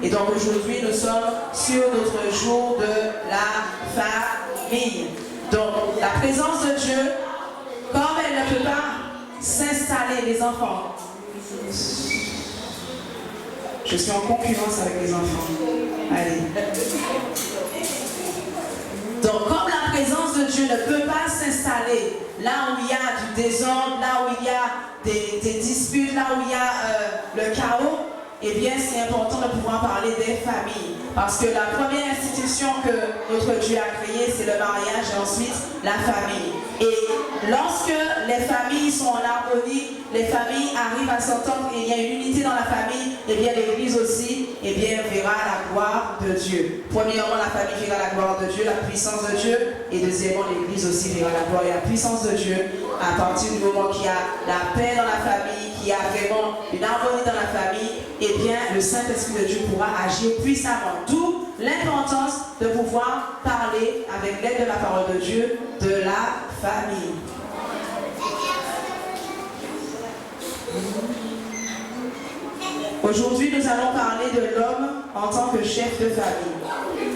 Et donc aujourd'hui, nous sommes sur notre jour de la famille. Donc la présence de Dieu, comme elle ne peut pas s'installer, les enfants. Je suis en concurrence avec les enfants. Allez. Donc, comme la présence de Dieu ne peut pas s'installer là où il y a du désordre, là où il y a des disputes, là où il y a le chaos, eh bien, c'est important de pouvoir parler des familles. Parce que la première institution que notre Dieu a créée, c'est le mariage et ensuite la famille. Et lorsque les familles sont en harmonie, les familles arrivent à s'entendre et il y a une unité dans la famille, eh bien l'Église aussi, eh bien, verra la gloire de Dieu. Premièrement, la famille verra la gloire de Dieu, la puissance de Dieu, et deuxièmement, l'Église aussi verra la gloire et la puissance de Dieu à partir du moment qu'il y a la paix dans la famille, qu'il y a vraiment une harmonie dans la famille, eh bien, le Saint-Esprit de Dieu pourra agir puissamment. D'où l'importance de pouvoir parler avec l'aide de la parole de Dieu de la famille. Aujourd'hui, nous allons parler de l'homme en tant que chef de famille.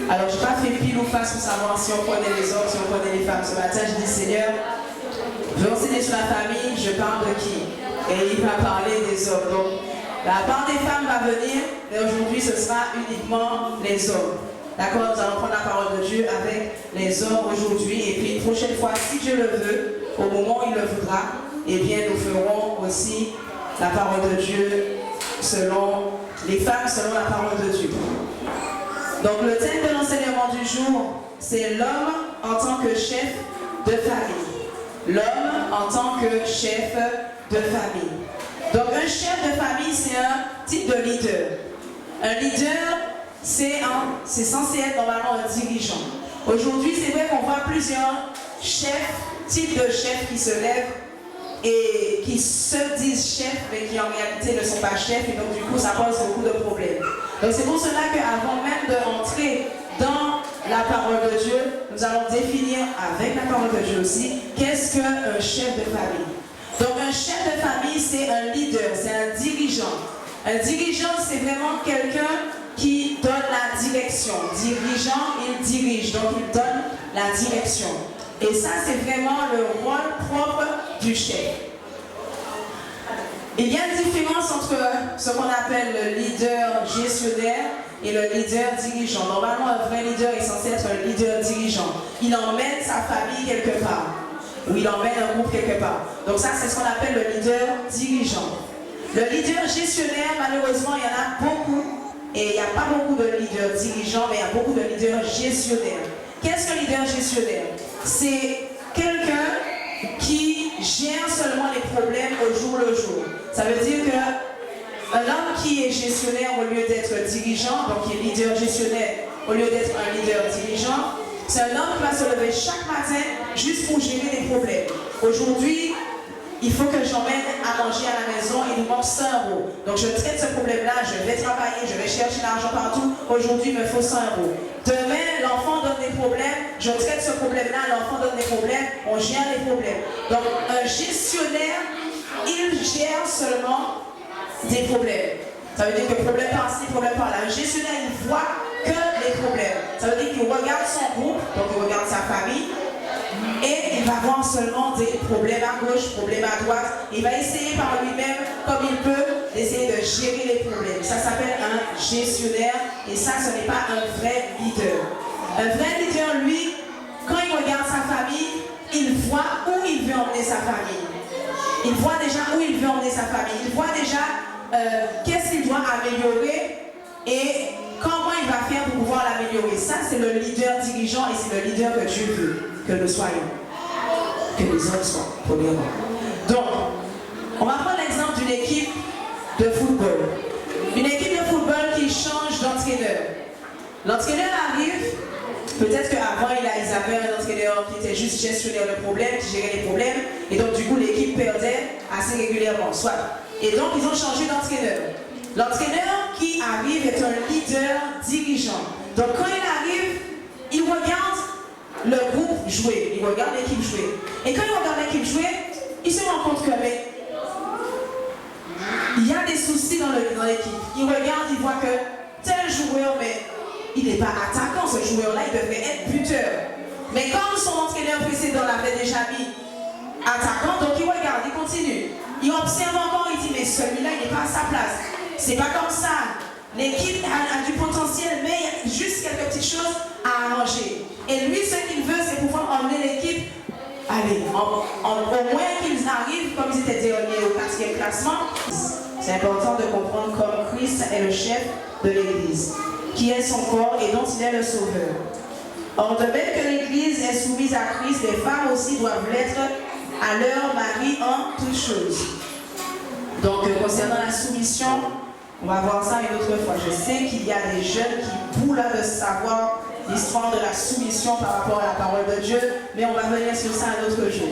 Alors, je n'ai pas fait pile ou face pour savoir si on connaît les hommes, si on connaît les femmes. Ce matin, je dis, Seigneur, je vais enseigner sur la famille, je parle de qui? Et il va parler des hommes. Donc, la part des femmes va venir, mais aujourd'hui, ce sera uniquement les hommes. D'accord? Nous allons prendre la parole de Dieu avec les hommes aujourd'hui. Et puis, une prochaine fois, si Dieu le veut, au moment où il le voudra, eh bien, nous ferons aussi la parole de Dieu selon les femmes, selon la parole de Dieu. Donc, le thème de l'enseignement du jour, c'est l'homme en tant que chef de famille. L'homme en tant que chef de famille. Donc, un chef de famille, c'est un type de leader. Un leader, c'est censé être normalement un dirigeant. Aujourd'hui, c'est vrai qu'on voit plusieurs chefs, types de chefs qui se lèvent et qui se disent chefs, mais qui en réalité ne sont pas chefs, et donc du coup, ça pose beaucoup de problèmes. Donc, c'est pour cela qu'avant même d'entrer dans la parole de Dieu, nous allons définir avec la parole de Dieu aussi, qu'est-ce qu'un chef de famille. Donc, un chef de famille, c'est un leader, c'est un dirigeant. Un dirigeant, c'est vraiment quelqu'un qui donne la direction. Dirigeant, il dirige, donc il donne la direction. Et ça, c'est vraiment le rôle propre du chef. Il y a une différence entre ce qu'on appelle le leader gestionnaire et le leader dirigeant. Normalement, un vrai leader est censé être un leader dirigeant. Il emmène sa famille quelque part, ou il emmène un groupe quelque part. Donc ça, c'est ce qu'on appelle le leader dirigeant. Le leader gestionnaire, malheureusement, il y en a beaucoup. Et il n'y a pas beaucoup de leaders dirigeants, mais il y a beaucoup de leaders gestionnaires. Qu'est-ce qu'un leader gestionnaire? C'est quelqu'un qui gère seulement les problèmes au jour le jour. Ça veut dire qu'un homme qui est gestionnaire au lieu d'être dirigeant, donc qui est leader gestionnaire au lieu d'être un leader dirigeant, c'est un homme qui va se lever chaque matin juste pour gérer les problèmes. Aujourd'hui, il faut que j'emmène à manger à la maison, il nous manque 100 €. Donc je traite ce problème-là, je vais travailler, je vais chercher l'argent partout. Aujourd'hui, il me faut 100 €. Demain, l'enfant donne des problèmes, je traite ce problème-là, l'enfant donne des problèmes, on gère les problèmes. Donc un gestionnaire, il gère seulement des problèmes. Ça veut dire que problème par-ci, problème par-là. Un gestionnaire, il voit que les problèmes. Ça veut dire qu'il regarde son groupe, donc il regarde sa famille, et il va voir seulement des problèmes à gauche, problèmes à droite. Il va essayer par lui-même, comme il peut, d'essayer de gérer les problèmes. Ça s'appelle un gestionnaire, et ça, ce n'est pas un vrai leader. Un vrai leader, lui, quand il regarde sa famille, il voit où il veut emmener sa famille. Il voit déjà où il veut emmener sa famille. Il voit déjà qu'est-ce qu'il doit améliorer et comment il va faire pour pouvoir l'améliorer. Ça, c'est le leader dirigeant et c'est le leader que Dieu veut que nous soyons. Que les hommes soient, premièrement. Donc, on va prendre l'exemple d'une équipe de football. Une équipe de football qui change d'entraîneur. L'entraîneur arrive, peut-être qu'avant, ils avaient un entraîneur qui était juste gestionnaire de problèmes, qui gérait les problèmes, et donc du coup, l'équipe perdait assez régulièrement. Soit. Et donc, ils ont changé d'entraîneur. L'entraîneur qui arrive est un leader dirigeant. Donc, quand il arrive, il regarde le groupe jouer, il regarde l'équipe jouer. Et quand il regarde l'équipe jouer, il se rend compte que il y a des soucis dans l'équipe. Il regarde, il voit que tel joueur, mais il n'est pas attaquant, ce joueur-là, il devrait être buteur. Mais comme son entraîneur précédent l'avait déjà mis attaquant, donc il regarde, il continue. Il observe encore, il dit, mais celui-là, il n'est pas à sa place. C'est pas comme ça. L'équipe a du potentiel, mais il y a juste quelques petites choses à arranger. Et lui, ce qu'il veut, c'est pouvoir emmener l'équipe, allez, au moins qu'ils arrivent, comme ils étaient derniers au 4e classement. C'est important de comprendre comme Christ est le chef de l'Église, qui est son corps et dont il est le sauveur. Or, de même que l'Église est soumise à Christ, les femmes aussi doivent l'être à leur mari en toutes choses. Donc, concernant la soumission, on va voir ça une autre fois. Je sais qu'il y a des jeunes qui boulent de savoir l'histoire de la soumission par rapport à la parole de Dieu, mais on va venir sur ça un autre jour.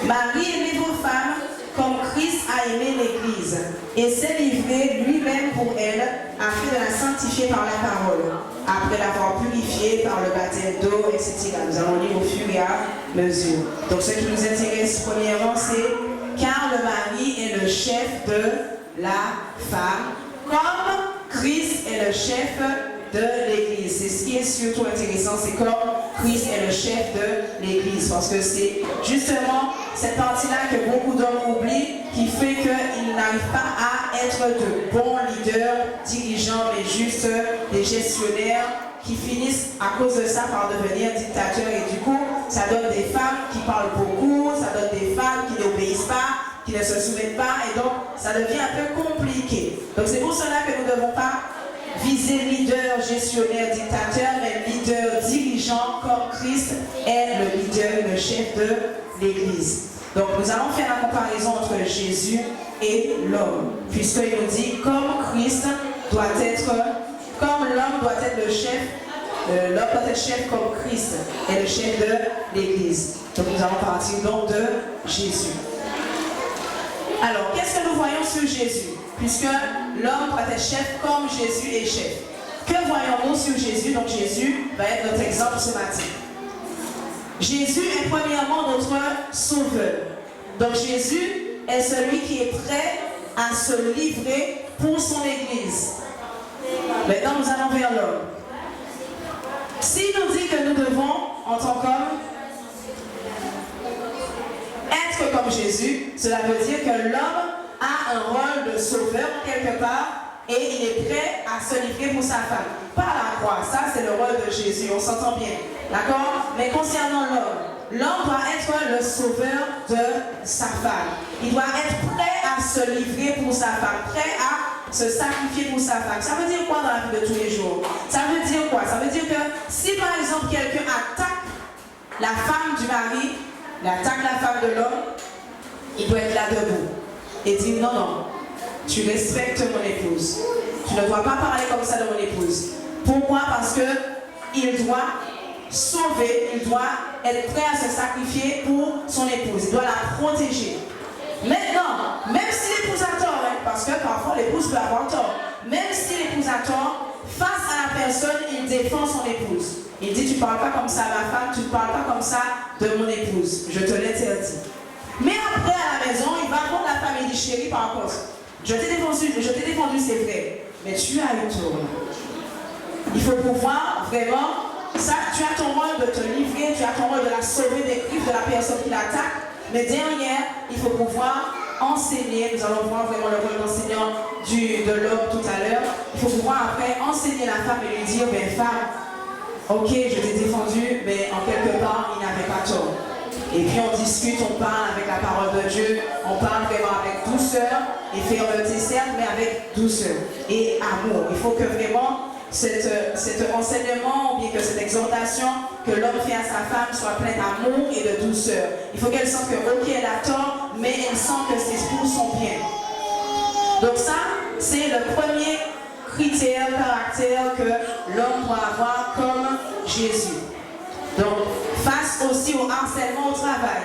Marie, aimez vos femmes comme Christ a aimé l'Église et s'est livré lui-même pour elle afin de la sanctifier par la parole, après l'avoir purifiée par le baptême d'eau, etc. Nous allons lire au fur et à mesure. Donc ce qui nous intéresse premièrement, c'est car le mari est le chef de la femme, comme Christ est le chef de l'Église. C'est ce qui est surtout intéressant, c'est comme Christ est le chef de l'Église, parce que c'est justement cette partie-là que beaucoup d'hommes oublient, qui fait qu'ils n'arrivent pas à être de bons leaders, dirigeants, mais juste des gestionnaires qui finissent à cause de ça par devenir dictateurs. Et du coup, ça donne des femmes qui parlent beaucoup, ça donne des femmes qui n'obéissent pas, qui ne se soumettent pas, et donc ça devient un peu compliqué. Donc c'est pour cela que nous ne devons pas viser leader, gestionnaire, dictateur, mais leader, dirigeant, comme Christ est le leader, le chef de l'Église. Donc nous allons faire la comparaison entre Jésus et l'homme, puisqu'il nous dit comme Christ doit être, comme l'homme doit être le chef, l'homme doit être chef comme Christ est le chef de l'Église. Donc nous allons partir donc de Jésus. Alors, qu'est-ce que nous voyons sur Jésus? Puisque l'homme doit être chef comme Jésus est chef. Que voyons-nous sur Jésus? Donc Jésus va être notre exemple ce matin. Jésus est premièrement notre sauveur. Donc Jésus est celui qui est prêt à se livrer pour son Église. Maintenant nous allons vers l'homme. S'il nous dit que nous devons, en tant qu'homme, être comme Jésus, cela veut dire que l'homme a un rôle de sauveur quelque part et il est prêt à se livrer pour sa femme. Pas la croix, ça c'est le rôle de Jésus, on s'entend bien. D'accord? Mais concernant l'homme doit être le sauveur de sa femme. Il doit être prêt à se livrer pour sa femme, prêt à se sacrifier pour sa femme. Ça veut dire quoi dans la vie de tous les jours? Ça veut dire quoi? Ça veut dire que si par exemple quelqu'un attaque la femme du mari, il attaque la femme de l'homme, il doit être là debout et dire non, non, tu respectes mon épouse. Tu ne dois pas parler comme ça de mon épouse. Pourquoi? Parce qu'il doit sauver, il doit être prêt à se sacrifier pour son épouse. Il doit la protéger. Maintenant, même si l'épouse a tort, parce que parfois l'épouse peut avoir tort, même si l'épouse a tort, face à la personne, il défend son épouse. Il dit, tu ne parles pas comme ça à ma femme, tu ne parles pas comme ça de mon épouse. Je te l'interdis. Mais après, à la maison, il va voir la femme et dit, chérie, par contre, je t'ai défendu, c'est vrai, mais tu as eu tort. Il faut pouvoir vraiment, ça, tu as ton rôle de te livrer, tu as ton rôle de la sauver des griffes de la personne qui l'attaque, mais derrière, il faut pouvoir enseigner. Nous allons voir vraiment le rôle d'enseignant de l'homme tout à l'heure. Il faut pouvoir après enseigner la femme et lui dire, ben femme, ok, je t'ai défendu, mais en quelque part, il n'avait pas tort. Et puis on discute, on parle avec la parole de Dieu, on parle vraiment avec douceur et fermeté certes, mais avec douceur et amour. Il faut que vraiment cet enseignement ou bien que cette exhortation que l'homme fait à sa femme soit pleine d'amour et de douceur. Il faut qu'elle sente que ok, elle a tort, mais elle sent que c'est pour son bien. Donc ça, c'est le premier critère, caractère que l'homme doit avoir comme Jésus. Donc, face aussi au harcèlement au travail.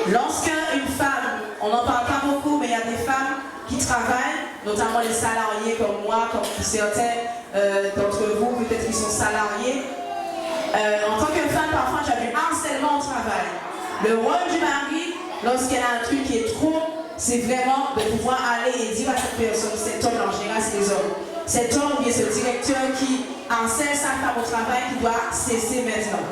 Lorsque une femme, on n'en parle pas beaucoup, mais il y a des femmes qui travaillent, notamment les salariés comme moi, comme certains d'entre vous, peut-être qui sont salariés. En tant que femme, parfois, j'ai du harcèlement au travail. Le rôle du mari, lorsqu'elle a un truc qui est trop, c'est vraiment de pouvoir aller et dire à cette personne, cet homme en général, c'est les hommes. cet homme ou bien ce directeur qui enseigne sa femme au travail qui doit cesser maintenant.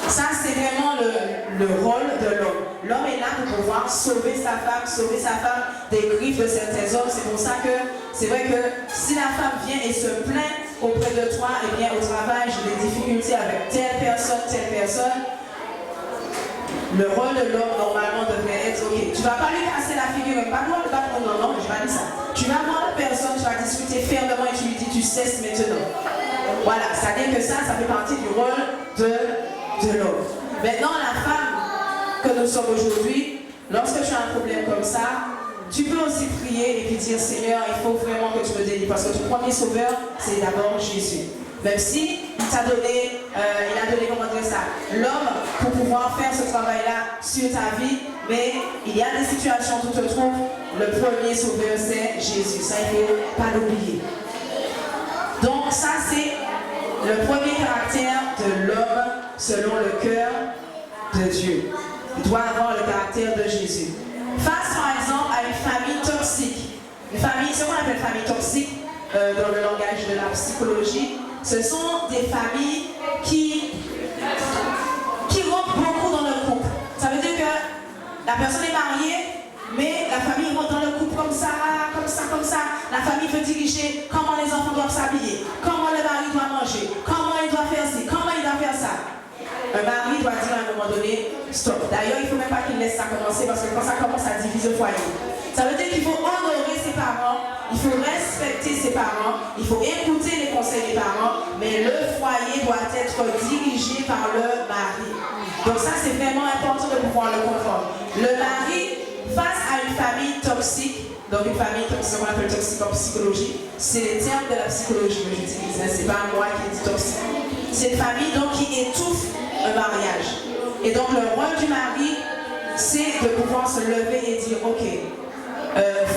Ça, c'est vraiment le rôle de l'homme. L'homme est là pour pouvoir sauver sa femme des griffes de certains hommes. C'est pour ça que c'est vrai que si la femme vient et se plaint auprès de toi, eh bien au travail, j'ai des difficultés avec telle personne, le rôle de l'homme normalement devrait être ok. Tu ne vas pas lui casser la figure, pas moi le battre, non, je vais pas dire ça. Tu vas voir la personne, tu vas discuter fermement et tu lui dis tu cesses maintenant. Voilà, c'est-à-dire que ça fait partie du rôle de l'homme. Maintenant, la femme que nous sommes aujourd'hui, lorsque tu as un problème comme ça, tu peux aussi prier et puis dire Seigneur, il faut vraiment que tu me délivres parce que ton premier sauveur, c'est d'abord Jésus. Même si il a donné, comment dire ça, l'homme pour pouvoir faire ce travail-là sur ta vie, mais il y a des situations où tu te trouves, le premier sauveur c'est Jésus. Ça, il ne faut pas l'oublier. Donc ça, c'est le premier caractère de l'homme selon le cœur de Dieu. Il doit avoir le caractère de Jésus. Face par exemple à une famille toxique. Une famille, ce qu'on appelle famille toxique dans le langage de la psychologie, ce sont des familles qui rentrent beaucoup dans le couple. Ça veut dire que la personne est mariée, mais la famille rentre dans le couple comme ça. La famille veut diriger comment les enfants doivent s'habiller, comment le mari doit manger, comment il doit faire ci, comment il doit faire ça. Un mari doit dire à un moment donné, stop. D'ailleurs, il ne faut même pas qu'il laisse ça commencer parce que quand ça commence à diviser le foyer. Ça veut dire qu'il faut honorer ses parents, il faut respecter ses parents, il faut écouter les conseils des parents, mais le foyer doit être dirigé par le mari. Donc ça, c'est vraiment important de pouvoir le comprendre. Le mari, face à une famille toxique, donc une famille toxique, ce qu'on appelle toxique en psychologie, c'est les termes de la psychologie que j'utilise, c'est pas moi qui dis toxique. C'est une famille donc qui étouffe un mariage. Et donc le rôle du mari, c'est de pouvoir se lever et dire ok,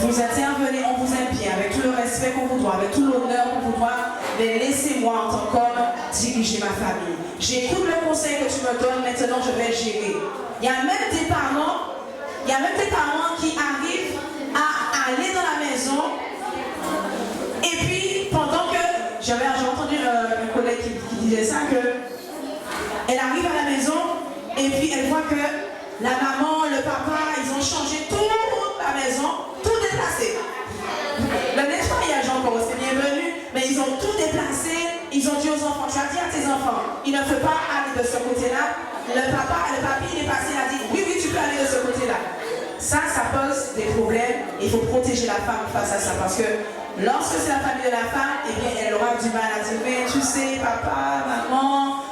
vous intervenez, on vous aime bien, avec tout le respect qu'on vous doit, avec tout l'honneur qu'on vous doit, mais laissez-moi en tant qu'homme diriger ma famille. J'écoute le conseil que tu me donnes, maintenant je vais gérer. Il y a même des parents qui arrivent à aller dans la maison et puis pendant que j'ai entendu un collègue qui disait ça, que elle arrive à la maison et puis elle voit que la maman, le papa, ils ont changé toute la maison, tout déplacé. Le nettoyage encore, c'est bienvenu, mais ils ont tout déplacé. Ils ont dit aux enfants, tu as dit à tes enfants, il ne faut pas aller de ce côté-là. Le papi, il est passé, il a dit, oui, tu peux aller de ce côté-là. Ça pose des problèmes. Il faut protéger la femme face à ça parce que lorsque c'est la famille de la femme, eh bien, elle aura du mal à dire, mais tu sais, papa, maman,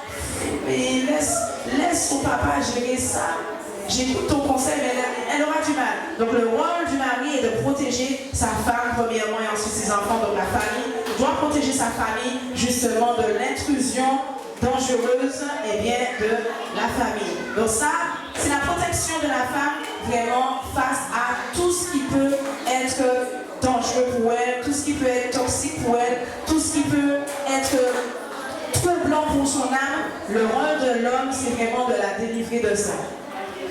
mais laisse ton papa gérer ça. J'écoute ton conseil, mais elle aura du mal. Donc le rôle du mari est de protéger sa femme premièrement et ensuite ses enfants. Donc la famille doit protéger sa famille justement de l'intrusion dangereuse et bien de la famille. Donc ça, c'est la protection de la femme vraiment face à tout ce qui peut être dangereux pour elle, tout ce qui peut être toxique pour elle, tout ce qui peut être troublant pour son âme. Le rôle de l'homme, c'est vraiment de la délivrer de ça.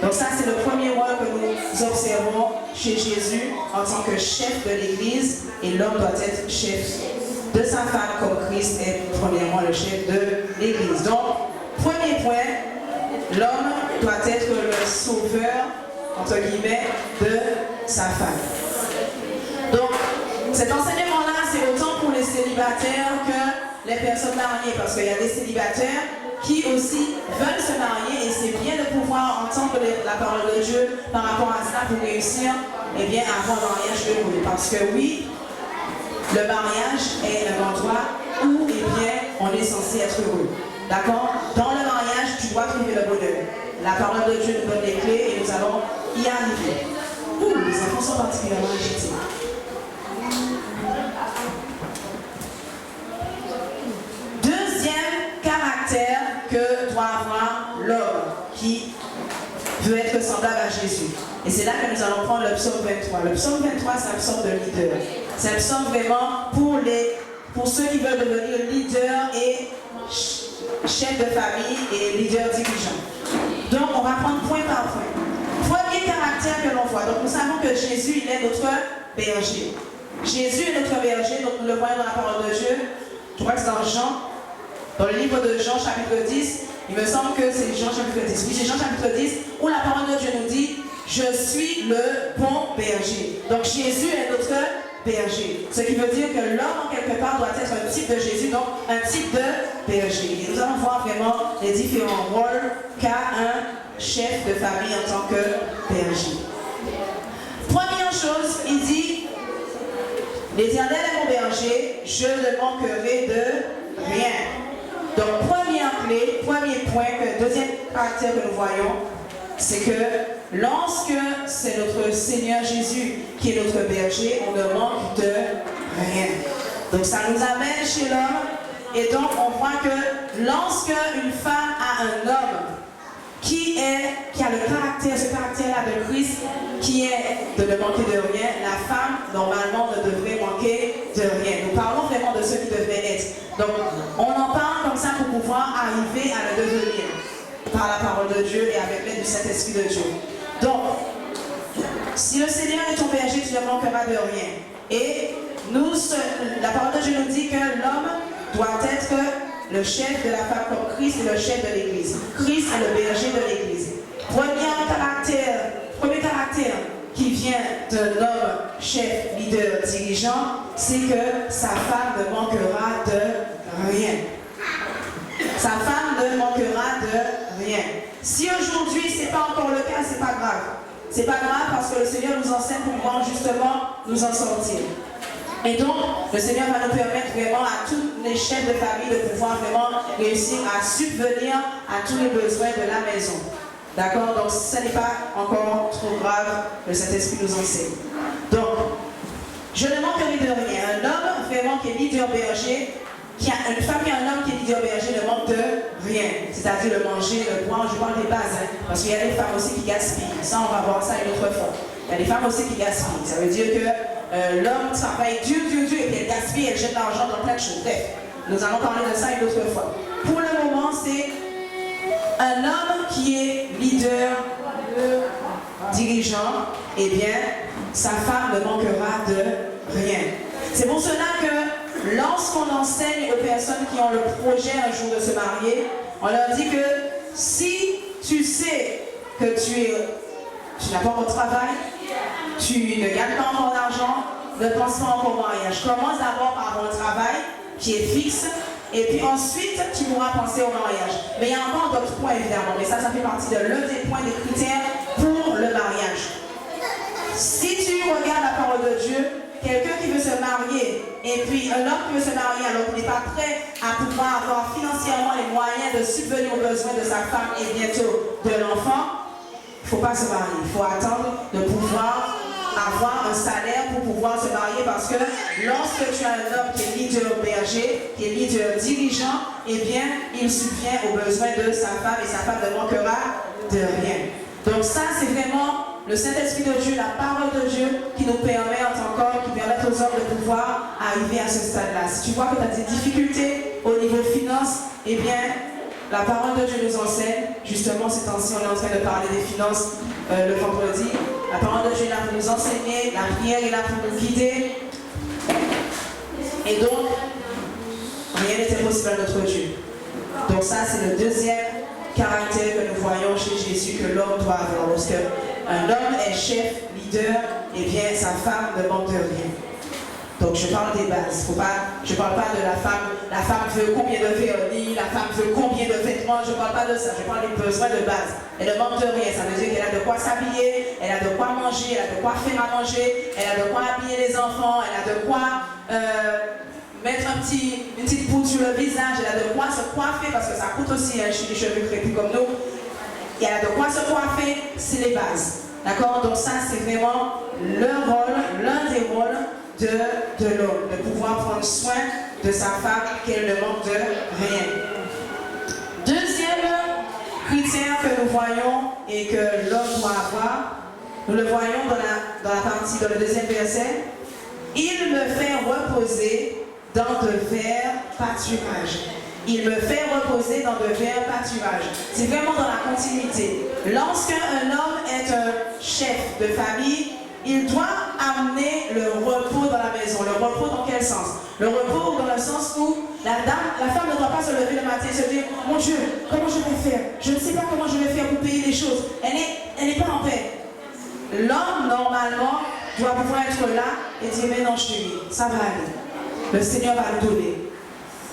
Donc ça, c'est le premier rôle que nous observons chez Jésus en tant que chef de l'Église, et l'homme doit être chef de sa femme comme Christ est premièrement le chef de l'Église. Donc, premier point, l'homme doit être le sauveur, entre guillemets, de sa femme. Donc, cet enseignement-là, c'est autant pour les célibataires que les personnes mariées, parce qu'il y a des célibataires qui aussi veulent se marier, et c'est bien de pouvoir entendre la parole de Dieu par rapport à cela pour réussir eh bien, à avoir un mariage heureux. Parce que oui, le mariage est un endroit où eh bien, on est censé être heureux. D'accord? Dans le mariage, tu dois trouver le bonheur. La parole de Dieu nous donne les clés et nous allons y arriver. Les enfants sont particulièrement agités. Que doit avoir l'homme qui veut être semblable à Jésus. Et c'est là que nous allons prendre le psaume 23. Le psaume 23, c'est un psaume de leader. C'est un psaume vraiment pour ceux qui veulent devenir leader et chef de famille et leader dirigeant. Donc, on va prendre point par point. Premier caractère que l'on voit. Donc, nous savons que Jésus, il est notre berger. Jésus est notre berger, donc nous le voyons dans la parole de Dieu. Je crois que c'est dans Jean, dans le livre de Jean chapitre 10. Il me semble que c'est Jean chapitre 10. Oui, c'est Jean chapitre 10 où la parole de Dieu nous dit « Je suis le bon berger ». Donc Jésus est notre berger. Ce qui veut dire que l'homme, en quelque part, doit être un type de Jésus, donc un type de berger. Et nous allons voir vraiment les différents rôles qu'a un chef de famille en tant que berger. Première chose, il dit « L'Éternel est mon berger, je ne manquerai de rien ». Donc, première clé, premier point, deuxième caractère que nous voyons, c'est que lorsque c'est notre Seigneur Jésus qui est notre berger, on ne manque de rien. Donc, ça nous amène chez l'homme, et donc on voit que lorsque une femme a un homme qui a le caractère, ce caractère-là de Christ, qui est de ne manquer de rien, la femme, normalement, ne devrait manquer de rien. Nous parlons vraiment de ce qui devrait être. Donc, on en parle comme ça pour pouvoir arriver à le devenir par la parole de Dieu et avec l'aide du Saint-Esprit de Dieu. Donc, si le Seigneur est ton berger, tu ne manqueras de rien. Et la parole de Dieu nous dit que l'homme doit être le chef de la femme comme Christ est le chef de l'Église. Christ est le berger de l'Église. Premier caractère qui vient d'un homme, chef, leader, dirigeant, c'est que sa femme ne manquera de rien. Sa femme ne manquera de rien. Si aujourd'hui ce n'est pas encore le cas, c'est pas grave. C'est pas grave parce que le Seigneur nous enseigne pour pouvoir justement nous en sortir. Et donc, le Seigneur va nous permettre vraiment à tous les chefs de famille de pouvoir vraiment réussir à subvenir à tous les besoins de la maison. D'accord? Donc, ce n'est pas encore trop grave, le Saint-Esprit nous enseigne. Donc, je ne manquerai de rien. Un homme vraiment qui est leader berger, une femme qui a un homme qui est leader berger ne manque de rien. C'est-à-dire le manger, le boire, je parle des bases. Parce qu'il y a des femmes aussi qui gaspillent. Ça, on va voir ça une autre fois. Il y a des femmes aussi qui gaspillent. Ça veut dire que l'homme travaille dur, et puis elle gaspille, elle jette l'argent dans plein de choses. Bref, nous allons parler de ça une autre fois. Pour le moment, c'est un homme qui est leader, dirigeant, eh bien, sa femme ne manquera de rien. C'est pour cela que lorsqu'on enseigne aux personnes qui ont le projet un jour de se marier, on leur dit que si tu sais que tu n'as pas encore de travail, tu ne gagnes pas encore d'argent, ne pense pas encore au mariage. Commence d'abord par avoir un travail qui est fixe, et puis ensuite tu pourras penser au mariage. Mais il y a encore d'autres points évidemment, mais ça fait partie de l'un des points, des critères pour le mariage. Si tu regardes la parole de Dieu, quelqu'un qui veut se marier, et puis un homme qui veut se marier alors qu'il n'est pas prêt à pouvoir avoir financièrement les moyens de subvenir aux besoins de sa femme et bientôt de l'enfant, il ne faut pas se marier. Il faut attendre de pouvoir avoir un salaire pour pouvoir se marier, parce que lorsque tu as un homme qui est leader berger, qui est leader dirigeant, eh bien, il subvient aux besoins de sa femme et sa femme ne manquera de rien. Donc ça, c'est vraiment le Saint-Esprit de Dieu, la parole de Dieu qui nous permet en tant qu'homme, qui permet aux hommes de pouvoir arriver à ce stade-là. Si tu vois que tu as des difficultés au niveau finance, eh bien, la parole de Dieu nous enseigne. Justement, ces temps-ci, on est en train de parler des finances le vendredi. La parole de Dieu est là pour nous enseigner, la prière est là pour nous guider. Et donc, rien n'était possible à notre Dieu. Donc ça, c'est le deuxième caractère que nous voyons chez Jésus que l'homme doit avoir. Lorsque un homme est chef, leader, eh bien, sa femme ne manque de rien. Donc je parle des bases. Je ne parle pas de la femme. La femme veut combien de vernis, la femme veut combien de vêtements. Je ne parle pas de ça. Je parle des besoins de base. Elle ne manque de rien. Ça veut dire qu'elle a de quoi s'habiller, elle a de quoi manger, elle a de quoi faire à manger, elle a de quoi habiller les enfants, elle a de quoi mettre une petite poudre sur le visage, elle a de quoi se coiffer, parce que ça coûte aussi chez les cheveux crépus comme nous. Et elle a de quoi se coiffer, c'est les bases. D'accord? Donc ça, c'est vraiment le rôle, l'un des rôles de l'homme, de pouvoir prendre soin de sa femme, qu'elle ne manque de rien. Deuxième critère que nous voyons et que l'homme doit avoir, nous le voyons dans le deuxième verset. Il me fait reposer dans de verts pâturages. Il me fait reposer dans de verts pâturages. C'est vraiment dans la continuité. Lorsqu'un homme est un chef de famille, il doit amener le repos dans la maison. Le repos dans quel sens? Le repos dans le sens où la femme ne doit pas se lever le matin et se dire, mon Dieu, comment je vais faire? Je ne sais pas comment je vais faire pour payer les choses. Elle n'est pas en paix. L'homme, normalement, doit pouvoir être là et dire, mais non chérie, ça va aller. Le Seigneur va nous donner.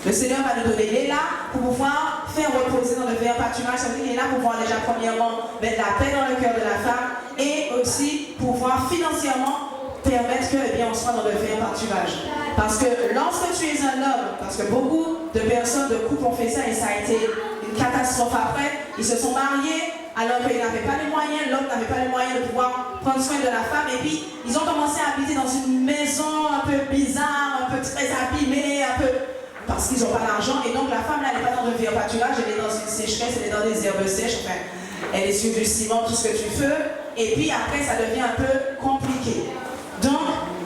Le Seigneur va nous donner. Il est là pour pouvoir faire reposer dans le verre pâturage. Ça veut dire qu'il est là pour pouvoir déjà premièrement mettre la paix dans le cœur de la femme et aussi pour pouvoir financièrement permettre que on soit dans le verre pâturage. Parce que lorsque tu es un homme, parce que beaucoup de personnes de couple ont fait ça et ça a été une catastrophe après, ils se sont mariés alors qu'ils n'avaient pas les moyens, l'homme n'avait pas les moyens de pouvoir prendre soin de la femme et puis ils ont commencé à habiter dans une maison un peu bizarre, un peu très abîmée, un peu... parce qu'ils n'ont pas d'argent et donc la femme là elle n'est pas dans le verre pâturage, elle est dans une sécheresse, elle est dans des herbes sèches, enfin elle est sur du ciment, tout ce que tu veux et puis après ça devient un peu compliqué. Donc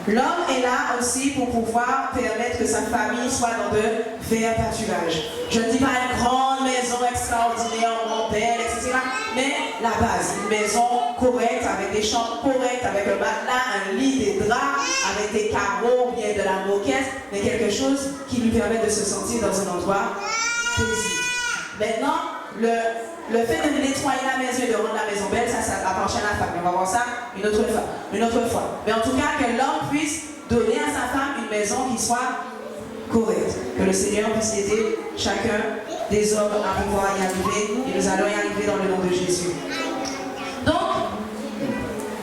l'homme est là aussi pour pouvoir permettre que sa famille soit dans de verts pâturages. Je ne dis pas une grande maison extraordinairement belle, etc. Mais la base, une maison correcte, avec des chambres correctes, avec un matelas, un lit, des draps, avec des carreaux, bien de la moquette, mais quelque chose qui lui permet de se sentir dans un endroit paisible. Maintenant, le fait de nettoyer la maison et de rendre la maison belle, ça appartient à la femme. On va voir ça une autre fois. Mais en tout cas, que l'homme puisse donner à sa femme une maison qui soit correcte. Que le Seigneur puisse aider chacun des hommes à pouvoir y arriver. Et nous allons y arriver dans le nom de Jésus. Donc,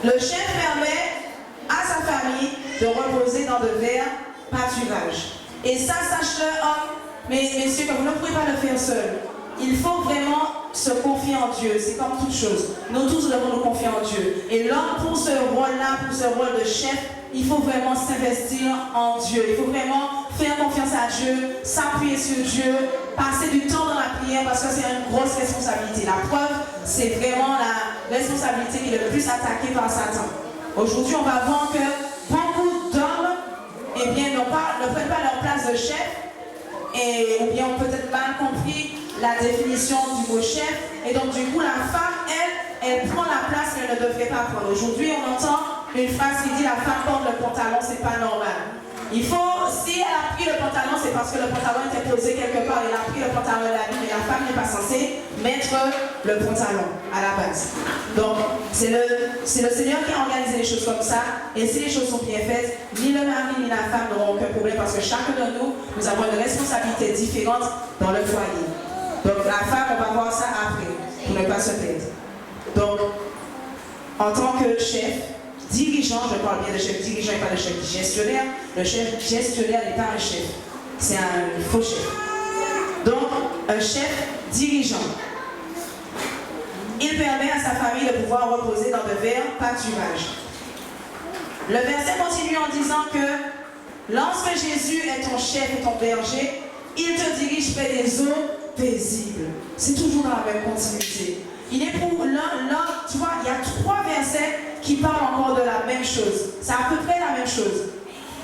le chef permet à sa famille de reposer dans de verts pâturages. Et ça, sache-le, homme, mais messieurs, que vous ne pouvez pas le faire seul. Il faut vraiment se confier en Dieu, c'est comme toute chose. Nous tous devons nous confier en Dieu. Et l'homme, pour ce rôle-là, pour ce rôle de chef, il faut vraiment s'investir en Dieu. Il faut vraiment faire confiance à Dieu, s'appuyer sur Dieu, passer du temps dans la prière parce que c'est une grosse responsabilité. La preuve, c'est vraiment la responsabilité qui est le plus attaquée par Satan. Aujourd'hui, on va voir que beaucoup d'hommes, eh bien, ne prennent pas leur place de chef ou bien ont peut-être mal compris la définition du mot chef. Et donc, du coup, la femme, elle prend la place qu'elle ne devrait pas prendre. Aujourd'hui, on entend une phrase qui dit la femme porte le pantalon, c'est pas normal. Il faut, si elle a pris le pantalon, c'est parce que le pantalon était posé quelque part, elle a pris le pantalon de la vie, mais la femme n'est pas censée mettre le pantalon à la base. Donc, c'est le Seigneur qui a organisé les choses comme ça, et si les choses sont bien faites, ni le mari ni la femme n'auront aucun problème parce que chacun de nous, nous avons une responsabilité différente dans le foyer. Donc, la femme, on va voir ça après, pour ne pas se perdre. Donc, en tant que chef, dirigeant, je parle bien de chef dirigeant et pas de chef gestionnaire. Le chef gestionnaire n'est pas un chef, c'est un faux chef. Donc, un chef dirigeant, il permet à sa famille de pouvoir reposer dans de verts pâturages. Le verset continue en disant que lorsque Jésus est ton chef et ton berger, il te dirige près des eaux paisibles. C'est toujours dans la même continuité. Il est pour l'un, tu vois, il y a 3 versets qui parlent encore de la même chose. C'est à peu près la même chose.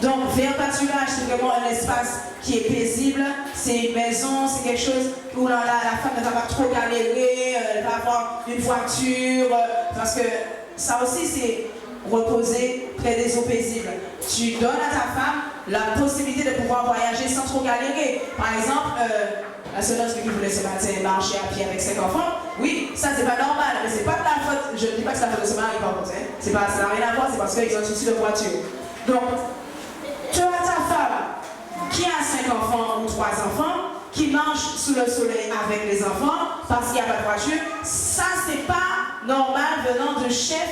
Donc, verre pâturage, c'est vraiment un espace qui est paisible. C'est une maison, c'est quelque chose où la femme ne va pas trop galérer, elle va avoir une voiture, parce que ça aussi, c'est reposer près des eaux paisibles. Tu donnes à ta femme la possibilité de pouvoir voyager sans trop galérer. Par exemple, la seule qui voulait ce matin marcher à pied avec 5 enfants, oui, ça c'est pas normal, mais c'est pas de la faute, je ne dis pas que c'est la faute de ce mari par contre, hein. Ça n'a rien à voir, c'est parce qu'ils ont un souci de voiture. Donc, tu as ta femme qui a 5 enfants ou 3 enfants, qui marche sous le soleil avec les enfants parce qu'il n'y a pas de voiture, ça c'est pas normal venant de chef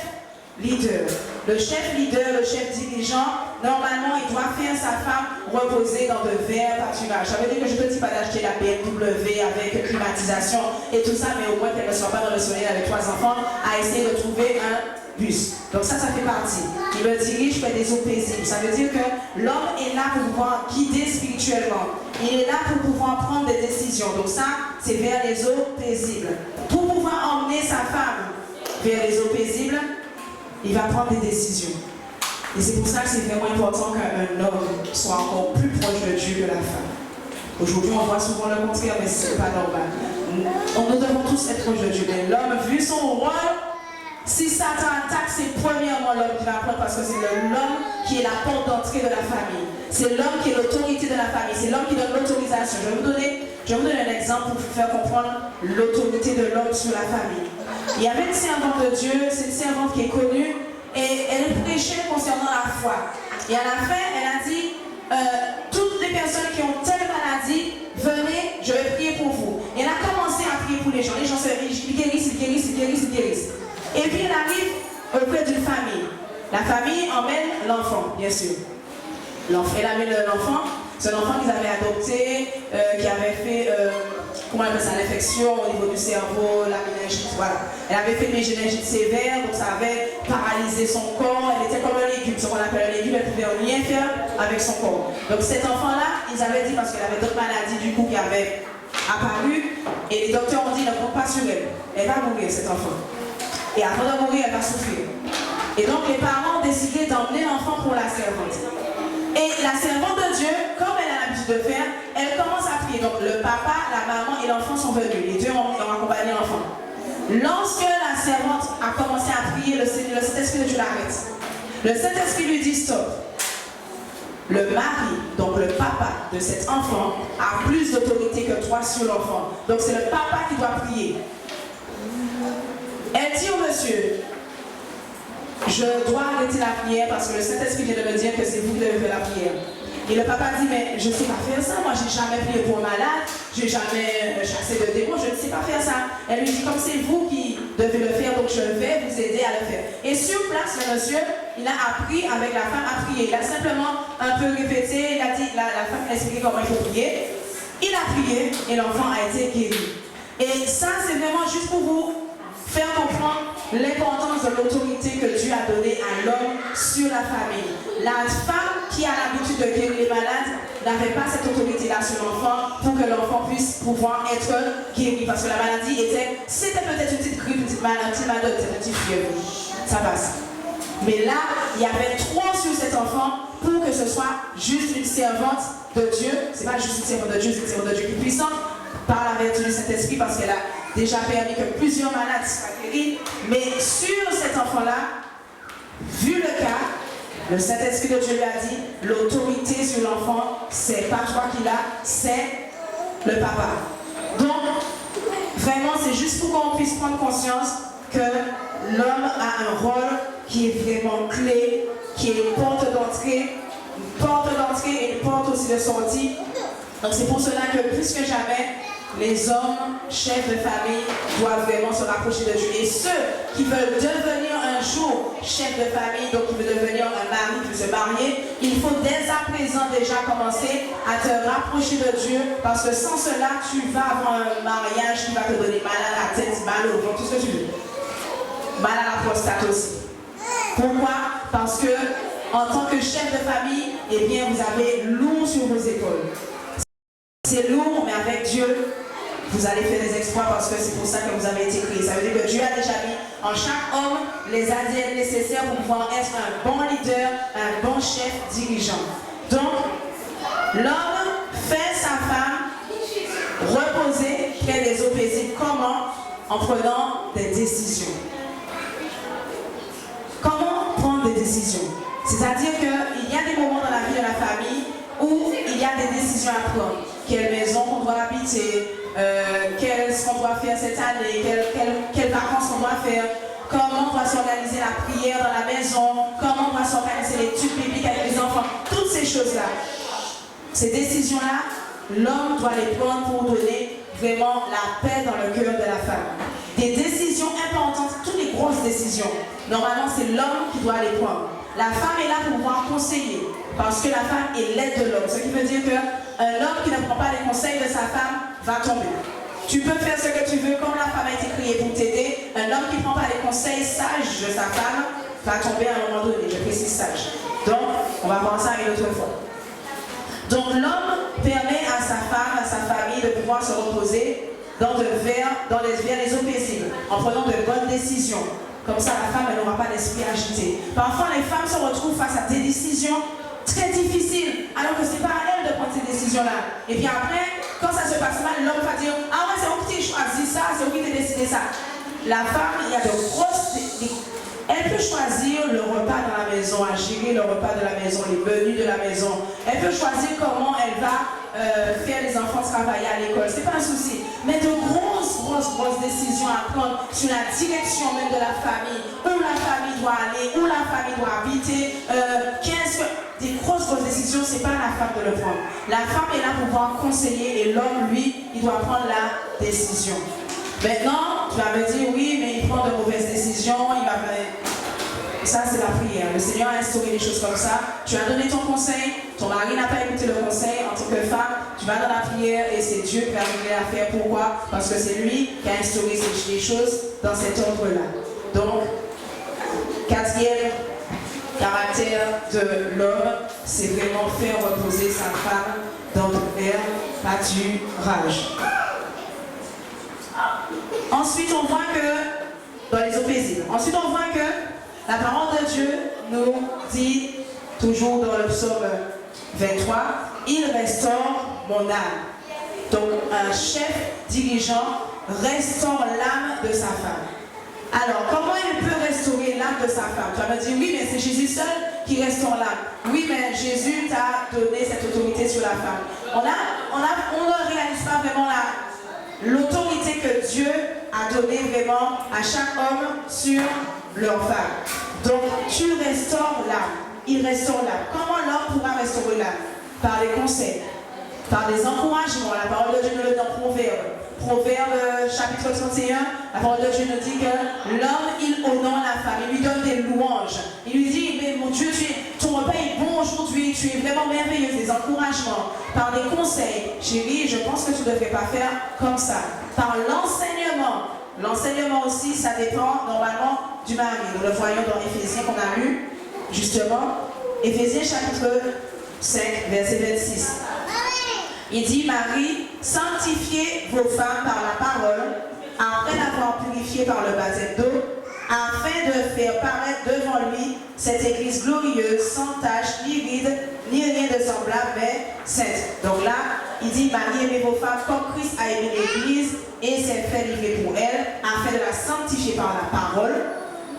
leader. Le chef leader, le chef dirigeant, normalement, il doit faire sa femme reposer dans de verts pâturages. Ça veut dire que je ne te dis pas d'acheter la BMW avec climatisation et tout ça, mais au moins qu'elle ne soit pas dans le soleil avec 3 enfants à essayer de trouver un bus. Donc ça fait partie. Il le dirige vers des eaux paisibles. Ça veut dire que l'homme est là pour pouvoir guider spirituellement. Il est là pour pouvoir prendre des décisions. Donc ça, c'est vers les eaux paisibles. Pour pouvoir emmener sa femme vers les eaux paisibles, il va prendre des décisions. Et c'est pour ça que c'est vraiment important qu'un homme soit encore plus proche de Dieu que la femme. Aujourd'hui, on voit souvent le contraire, mais ce n'est pas normal. Nous devons tous être proches de Dieu. Mais l'homme, vu son rôle, Si Satan attaque, c'est premièrement l'homme qui va prendre parce que c'est l'homme qui est la porte d'entrée de la famille. C'est l'homme qui est l'autorité de la famille. C'est l'homme qui donne l'autorisation. Je vais vous donner un exemple pour vous faire comprendre l'autorité de l'homme sur la famille. Il y avait une servante de Dieu, c'est une servante qui est connue et elle prêchait concernant la foi. Et à la fin, elle a dit, toutes les personnes qui ont telle maladie, venez, je vais prier pour vous. Et elle a commencé à prier pour les gens. Les gens se guérissent. Et puis elle arrive auprès d'une famille. La famille emmène l'enfant, bien sûr. Elle amène l'enfant. C'est un enfant qu'ils avaient adopté, qui avait fait, comment on appelle ça, l'infection au niveau du cerveau, la méningite, voilà. Elle avait fait une méningite sévère, donc ça avait paralysé son corps. Elle était comme un légume, ce qu'on appelle un légume, elle ne pouvait rien faire avec son corps. Donc cet enfant-là, ils avaient dit, parce qu'elle avait d'autres maladies du coup qui avaient apparu, et les docteurs ont dit, ne compte pas sur elle. Elle va mourir, cet enfant. Et avant de mourir, elle va souffrir. Et donc les parents ont décidé d'emmener l'enfant pour la servante. Et la servante de Dieu, comme elle a l'habitude de faire, elle commence à prier. Donc le papa, la maman et l'enfant sont venus. Les deux ont accompagné l'enfant. Lorsque la servante a commencé à prier, le Saint-Esprit de Dieu l'arrête. Le Saint-Esprit lui dit stop. Le mari, donc le papa de cet enfant, a plus d'autorité que toi sur l'enfant. Donc c'est le papa qui doit prier. Elle dit au monsieur, je dois arrêter la prière parce que le Saint-Esprit vient de me dire que c'est vous qui devez faire la prière. Et le papa dit, mais je ne sais pas faire ça, moi je n'ai jamais prié pour un malade, je n'ai jamais chassé de démons, je ne sais pas faire ça. Elle lui dit, comme c'est vous qui devez le faire, donc je vais vous aider à le faire. Et sur place, le monsieur, il a appris avec la femme à prier. Il a simplement un peu répété, il a dit, la femme a expliqué comment il faut prier. Il a prié et l'enfant a été guéri. Et ça, c'est vraiment juste pour vous faire comprendre l'importance de l'autorité que Dieu a donnée à l'homme sur la famille. La femme qui a l'habitude de guérir les malades n'avait pas cette autorité-là sur l'enfant pour que l'enfant puisse pouvoir être guéri. Parce que la maladie c'était peut-être une petite grippe, une petite maladie, une petite fièvre. Ça passe. Mais là, il y avait trop sur cet enfant pour que ce soit juste une servante de Dieu. C'est pas juste une servante de Dieu, c'est une servante de Dieu qui est puissante par la vertu du Saint-Esprit parce qu'elle a déjà permis que plusieurs malades soient guéris. Mais sur cet enfant-là, vu le cas, le Saint-Esprit de Dieu lui a dit, l'autorité sur l'enfant, c'est pas toi qui l'as, c'est le papa. Donc, vraiment, c'est juste pour qu'on puisse prendre conscience que l'homme a un rôle qui est vraiment clé, qui est une porte d'entrée et une porte aussi de sortie. Donc c'est pour cela que plus que jamais, les hommes, chefs de famille, doivent vraiment se rapprocher de Dieu. Et ceux qui veulent devenir un jour chef de famille, donc qui veulent devenir un mari, qui veut se marier, il faut dès à présent déjà commencer à te rapprocher de Dieu, parce que sans cela, tu vas avoir un mariage qui va te donner mal à la tête, mal au ventre, tout ce que tu veux. Mal à la prostate aussi. Pourquoi? Parce que en tant que chef de famille, eh bien, vous avez lourd sur vos épaules. C'est lourd, mais avec Dieu, vous allez faire des exploits parce que c'est pour ça que vous avez été créés. Ça veut dire que Dieu a déjà mis en chaque homme les ADN nécessaires pour pouvoir être un bon leader, un bon chef dirigeant. Donc, l'homme fait sa femme reposer près des eaux paisibles. Comment? En prenant des décisions. Comment prendre des décisions? C'est-à-dire qu'il y a des moments dans la vie de la famille où il y a des décisions à prendre. Quelle maison qu'on doit habiter, qu'est-ce qu'on doit faire cette année, quelles vacances on doit faire, comment on doit s'organiser la prière dans la maison, comment on doit s'organiser l'étude biblique avec les enfants, toutes ces choses-là. Ces décisions-là, l'homme doit les prendre pour donner vraiment la paix dans le cœur de la femme. Des décisions importantes, toutes les grosses décisions, normalement c'est l'homme qui doit les prendre. La femme est là pour pouvoir conseiller, parce que la femme est l'aide de l'homme. Ce qui veut dire qu'un homme qui ne prend pas les conseils de sa femme va tomber. Tu peux faire ce que tu veux, comme la femme a été créée pour t'aider. Un homme qui ne prend pas les conseils sages de sa femme va tomber à un moment donné, je précise sage. Donc, on va voir ça une autre fois. Donc, l'homme permet à sa femme, à sa famille de pouvoir se reposer vers les eaux paisibles, en prenant de bonnes décisions. Comme ça, la femme, elle n'aura pas l'esprit agité. Parfois, les femmes se retrouvent face à des décisions très difficiles, alors que ce n'est pas à elles de prendre ces décisions-là. Et puis après, quand ça se passe mal, l'homme va dire, ah ouais, c'est vous qui choisi ça, c'est vous qui avez décidé ça. la femme, il y a de grosses... Elle peut choisir le repas dans la maison, à gérer le repas de la maison, les menus de la maison. Elle peut choisir comment elle va faire les enfants travailler à l'école. C'est pas un souci. Mais de grosses décisions à prendre sur la direction même de la famille, où la famille doit aller, où la famille doit habiter, des grosses décisions, c'est pas la femme de le prendre. La femme est là pour pouvoir conseiller et l'homme, lui, il doit prendre la décision. Maintenant, tu vas me dire, oui, mais il prend de mauvaises décisions, il va faire... Ça, c'est la prière. Le Seigneur a instauré des choses comme ça. Tu as donné ton conseil, ton mari n'a pas écouté le conseil. En tant que femme, tu vas dans la prière et c'est Dieu qui va régler l'affaire. Pourquoi? Parce que c'est lui qui a instauré ces choses dans cet ordre-là. Donc, quatrième caractère de l'homme, c'est vraiment faire reposer sa femme dans l'air pâturage. Ensuite, on voit que, dans les eaux paisibles, ensuite on voit que la parole de Dieu nous dit, toujours dans le psaume 23, il restaure mon âme. Donc, un chef dirigeant restaure l'âme de sa femme. Alors, comment il peut restaurer l'âme de sa femme? Tu vas me dire, oui, mais c'est Jésus seul qui restaure l'âme. Oui, mais Jésus t'a donné cette autorité sur la femme. On ne réalise pas vraiment l'autorité que Dieu a donnée vraiment à chaque homme sur leur femme. Donc, tu restaures l'âme. Il restaure l'âme. Comment l'homme pourra restaurer l'âme? Par les conseils, par des encouragements. La parole de Dieu nous le dit dans Proverbe. Proverbe chapitre 31, la parole de Dieu nous dit que l'homme, il honore la femme, il lui donne des louanges. Il lui dit, mais mon Dieu, ton repas est bon aujourd'hui, tu es vraiment merveilleuse, des encouragements, par des conseils. Chérie, je pense que tu ne devrais pas faire comme ça. Par l'enseignement. L'enseignement aussi, ça dépend normalement du mari. Nous le voyons dans Éphésiens qu'on a lu, justement. Éphésiens chapitre 5, verset 26. Il dit, Marie, sanctifiez vos femmes par la parole, après l'avoir purifiée par le baptême d'eau, afin de faire paraître devant lui cette église glorieuse, sans tache, ni ride, ni rien de semblable, mais sainte. Donc là, il dit, Marie, aimez vos femmes comme Christ a aimé l'église et s'est fait livrer pour elle, afin de la sanctifier par la parole,